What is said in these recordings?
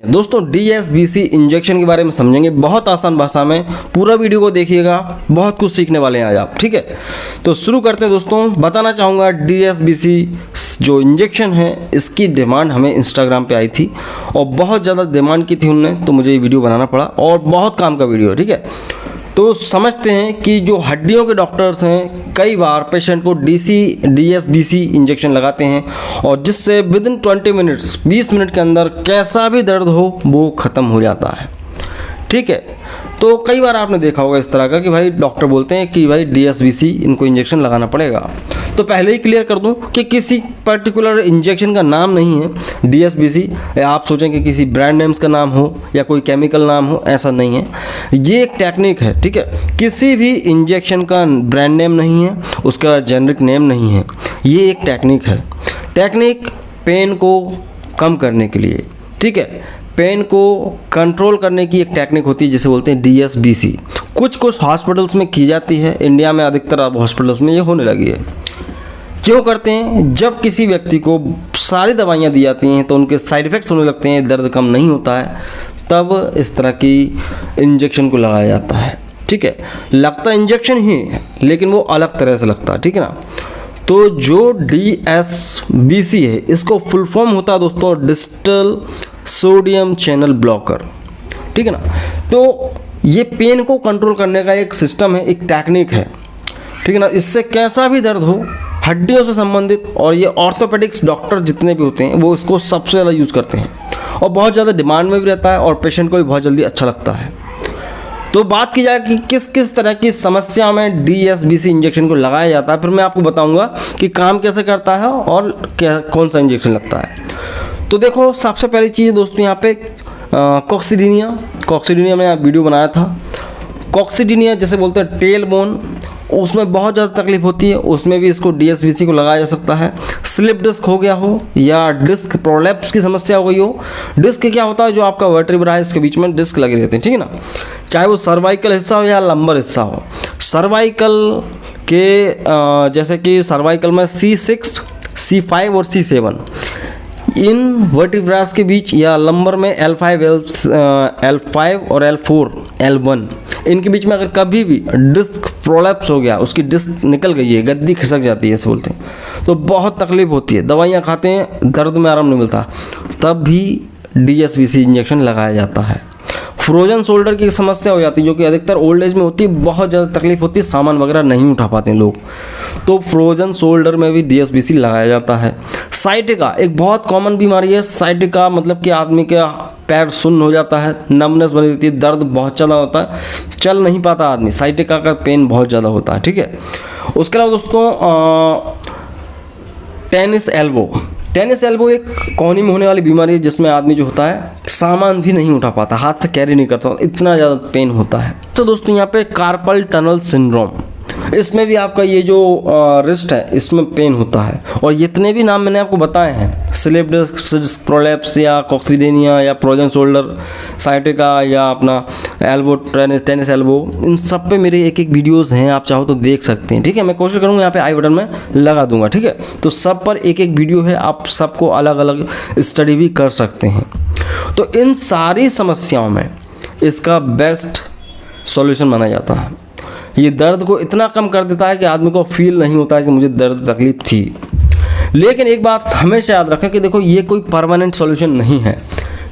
दोस्तों DSBC injection के बारे में समझेंगे बहुत आसान भाषा में। पूरा वीडियो को देखिएगा, बहुत कुछ सीखने वाले हैं आज आप। ठीक है, तो शुरू करते हैं दोस्तों। बताना चाहूँगा DSBC जो इंजेक्शन है इसकी डिमांड हमें इंस्टाग्राम पे आई थी और बहुत ज़्यादा डिमांड की थी उनने, तो मुझे ये वीडियो बनाना पड़ा और बहुत काम का वीडियो है। ठीक है, तो समझते हैं कि जो हड्डियों के डॉक्टर्स हैं कई बार पेशेंट को DSBC इंजेक्शन लगाते हैं और जिससे विदिन 20 मिनट के अंदर कैसा भी दर्द हो वो ख़त्म हो जाता है। ठीक है, तो कई बार आपने देखा होगा इस तरह का कि भाई डॉक्टर बोलते हैं कि भाई DSBC इनको इंजेक्शन लगाना पड़ेगा। तो पहले ही क्लियर कर दूं कि किसी पर्टिकुलर इंजेक्शन का नाम नहीं है DSBC। आप सोचें कि किसी ब्रांड नेम्स का नाम हो या कोई केमिकल नाम हो, ऐसा नहीं है। ये एक टेक्निक है। ठीक है, किसी भी इंजेक्शन का ब्रांड नेम नहीं है, उसका जेनरिक नेम नहीं है, ये एक टेक्निक है। टेक्निक पेन को कम करने के लिए, ठीक है, पेन को कंट्रोल करने की एक टेक्निक होती है जिसे बोलते हैं DSBC। कुछ हॉस्पिटल्स में की जाती है, इंडिया में अधिकतर अब हॉस्पिटल्स में ये होने लगी है। क्यों करते हैं? जब किसी व्यक्ति को सारी दवाइयाँ दी जाती हैं तो उनके साइड इफ़ेक्ट्स होने लगते हैं, दर्द कम नहीं होता है, तब इस तरह की इंजेक्शन को लगाया जाता है। ठीक है, लगता इंजेक्शन ही है लेकिन वो अलग तरह से लगता है। ठीक है ना, तो जो DSBC है इसको फुल फॉर्म होता है दोस्तों डिजिटल सोडियम चैनल ब्लॉकर। ठीक है ना, तो ये पेन को कंट्रोल करने का एक सिस्टम है, एक टेक्निक है। ठीक है ना, इससे कैसा भी दर्द हो हड्डियों से संबंधित, और ये ऑर्थोपेडिक्स डॉक्टर जितने भी होते हैं वो इसको सबसे ज़्यादा यूज़ करते हैं और बहुत ज़्यादा डिमांड में भी रहता है और पेशेंट को भी बहुत जल्दी अच्छा लगता है। तो बात की जाए कि किस किस तरह की समस्या में DSBC इंजेक्शन को लगाया जाता है, फिर मैं आपको बताऊंगा कि काम कैसे करता है और क्या कौन सा इंजेक्शन लगता है। तो देखो, सबसे पहली चीज़ दोस्तों यहाँ पे कॉक्सीडिनिया में वीडियो बनाया था। कॉक्सीडिनिया जैसे बोलते हैं टेल बोन, उसमें बहुत ज़्यादा तकलीफ होती है, उसमें भी इसको DSBC को लगाया जा सकता है। स्लिप डिस्क हो गया हो या डिस्क प्रोलैप्स की समस्या हो गई हो। डिस्क क्या होता है? जो आपका वर्टेब्रा है इसके बीच में डिस्क लगे रहते हैं। ठीक है ना, चाहे वो सर्वाइकल हिस्सा हो या लंबर हिस्सा हो। सर्वाइकल के जैसे कि सर्वाइकल में C6, C5 और C7, इन वर्टिब्रास के बीच, या लंबर में L5 और L4, L1, इनके बीच में अगर कभी भी डिस्क प्रोलैप्स हो गया, उसकी डिस्क निकल गई है, गद्दी खिसक जाती है ऐसे बोलते हैं, तो बहुत तकलीफ होती है, दवाइयाँ खाते हैं, दर्द में आराम नहीं मिलता, तब भी DSBC इंजेक्शन लगाया जाता है। फ्रोजन शोल्डर की समस्या हो जाती है जो कि अधिकतर ओल्ड एज में होती है, बहुत ज़्यादा तकलीफ होती है, सामान वगैरह नहीं उठा पाते हैं लोग, तो फ्रोजन शोल्डर में भी DSBC लगाया जाता है। साइटिका एक बहुत कॉमन बीमारी है। साइटिका मतलब कि आदमी का पैर सुन्न हो जाता है, नमनेस बनी रहती है, दर्द बहुत ज़्यादा होता है, चल नहीं पाता आदमी, साइटिका का पेन बहुत ज़्यादा होता है। ठीक है, उसके अलावा दोस्तों टेनिस एल्बो एक कोहनी में होने वाली बीमारी है जिसमें आदमी जो होता है सामान भी नहीं उठा पाता, हाथ से कैरी नहीं करता, इतना ज़्यादा पेन होता है। तो दोस्तों यहाँ पे कार्पल टनल सिंड्रोम, इसमें भी आपका ये जो रिस्ट है इसमें पेन होता है, और जितने भी नाम मैंने आपको बताए हैं, स्लिप डिस्क प्रोलैप्स या कॉक्सीडिनिया या फ्रोजन शोल्डर, साइटिका या अपना एल्बो टेनिस एल्बो, इन सब पे मेरे एक वीडियोस हैं, आप चाहो तो देख सकते हैं। ठीक है, मैं कोशिश करूँगा यहाँ पे आई बटन में लगा दूंगा। ठीक है, तो सब पर एक वीडियो है, आप सबको अलग अलग स्टडी भी कर सकते हैं। तो इन सारी समस्याओं में इसका बेस्ट सॉल्यूशन माना जाता है। ये दर्द को इतना कम कर देता है कि आदमी को फील नहीं होता है कि मुझे दर्द तकलीफ थी। लेकिन एक बात हमेशा याद रखें कि देखो, ये कोई परमानेंट सॉल्यूशन नहीं है।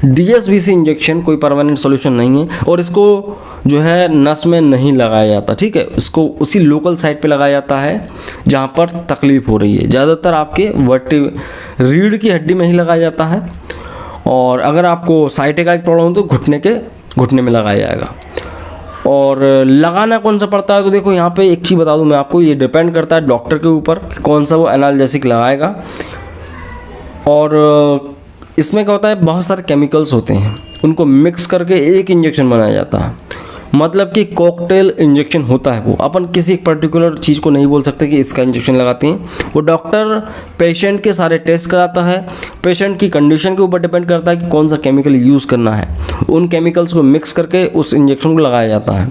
DSBC इंजेक्शन कोई परमानेंट सॉल्यूशन नहीं है और इसको जो है नस में नहीं लगाया जाता। ठीक है, इसको उसी लोकल साइट पे लगाया जाता है जहाँ पर तकलीफ हो रही है। ज़्यादातर आपके रीढ़ की हड्डी में ही लगाया जाता है, और अगर आपको साइटिका की प्रॉब्लम हो तो घुटने में लगाया जाएगा। और लगाना कौन सा पड़ता है? तो देखो, यहाँ पे एक चीज़ बता दूँ मैं आपको, ये डिपेंड करता है डॉक्टर के ऊपर कौन सा वो एनाल्जेसिक लगाएगा। और इसमें क्या होता है, बहुत सारे केमिकल्स होते हैं, उनको मिक्स करके एक इंजेक्शन बनाया जाता है, मतलब कि कॉकटेल इंजेक्शन होता है। वो अपन किसी एक पर्टिकुलर चीज़ को नहीं बोल सकते कि इसका इंजेक्शन लगाते हैं, वो डॉक्टर पेशेंट के सारे टेस्ट कराता है, पेशेंट की कंडीशन के ऊपर डिपेंड करता है कि कौन सा केमिकल यूज़ करना है, उन केमिकल्स को मिक्स करके उस इंजेक्शन को लगाया जाता है।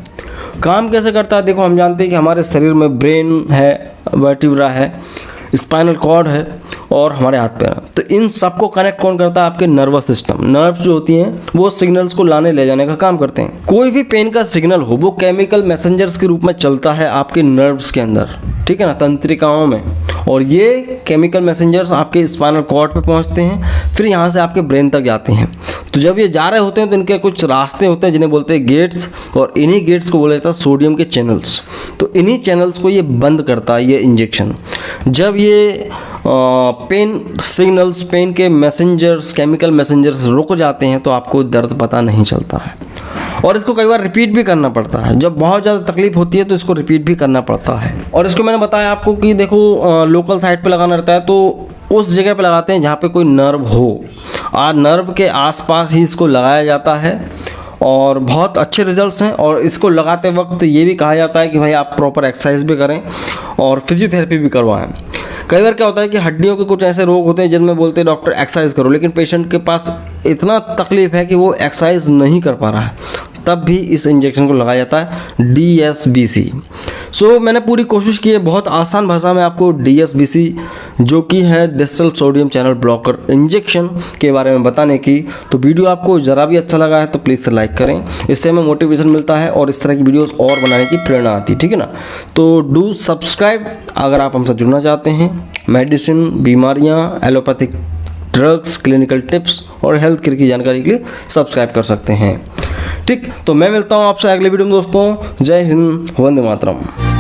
काम कैसे करता है? देखो, हम जानते हैं कि हमारे शरीर में ब्रेन है, वर्टिब्रा है, स्पाइनल कॉर्ड है और हमारे हाथ पैर। तो इन सबको कनेक्ट कौन करता है? आपके नर्वस सिस्टम। नर्व्स जो होती हैं वो सिग्नल्स को लाने ले जाने का काम करते हैं। कोई भी पेन का सिग्नल हो वो केमिकल मैसेंजर्स के रूप में चलता है आपके नर्व्स के अंदर, ठीक है ना, तंत्रिकाओं में। और ये केमिकल मैसेंजर्स आपके स्पाइनल कॉर्ड पे पहुंचते हैं, फिर यहाँ से आपके ब्रेन तक जाते हैं। तो जब ये जा रहे होते हैं तो इनके कुछ रास्ते होते हैं जिन्हें बोलते हैं गेट्स, और इन्हीं गेट्स को बोला जाता है सोडियम के चैनल्स। तो इन्हीं चैनल्स को ये बंद करता है ये इंजेक्शन। जब ये पेन सिग्नल्स, पेन के मैसेंजर्स, केमिकल मैसेंजर्स रुक जाते हैं तो आपको दर्द पता नहीं चलता है, और इसको कई बार रिपीट भी करना पड़ता है। जब बहुत ज़्यादा तकलीफ होती है तो इसको रिपीट भी करना पड़ता है। और इसको मैंने बताया आपको कि देखो लोकल साइट पे लगाना रहता है, तो उस जगह पे लगाते हैं जहाँ पे कोई नर्व हो। नर्व के आसपास ही इसको लगाया जाता है और बहुत अच्छे रिजल्ट्स हैं। और इसको लगाते वक्त ये भी कहा जाता है कि भाई आप प्रॉपर एक्सरसाइज भी करें और फिजियोथेरेपी भी करवाएं। कई बार क्या होता है कि हड्डियों के कुछ ऐसे रोग होते हैं जिनमें बोलते हैं डॉक्टर एक्सरसाइज करो, लेकिन पेशेंट के पास इतना तकलीफ है कि वो एक्सरसाइज नहीं कर पा रहा है, तब भी इस इंजेक्शन को लगाया जाता है DSBC। सो मैंने पूरी कोशिश की है बहुत आसान भाषा में आपको DSBC जो कि है distal sodium channel blocker injection के बारे में बताने की। तो वीडियो आपको ज़रा भी अच्छा लगा है तो प्लीज़ से लाइक करें, इससे हमें मोटिवेशन मिलता है और इस तरह की वीडियोस और बनाने की प्रेरणा आती है, ठीक है ना। तो डू सब्सक्राइब अगर आप हमसे जुड़ना चाहते हैं। मेडिसिन, बीमारियाँ, एलोपैथिक ड्रग्स, क्लिनिकल टिप्स और हेल्थ केयर की जानकारी के लिए सब्सक्राइब कर सकते हैं, ठीक। तो मैं मिलता हूँ आपसे अगले वीडियो में दोस्तों। जय हिंद, वंदे मातरम।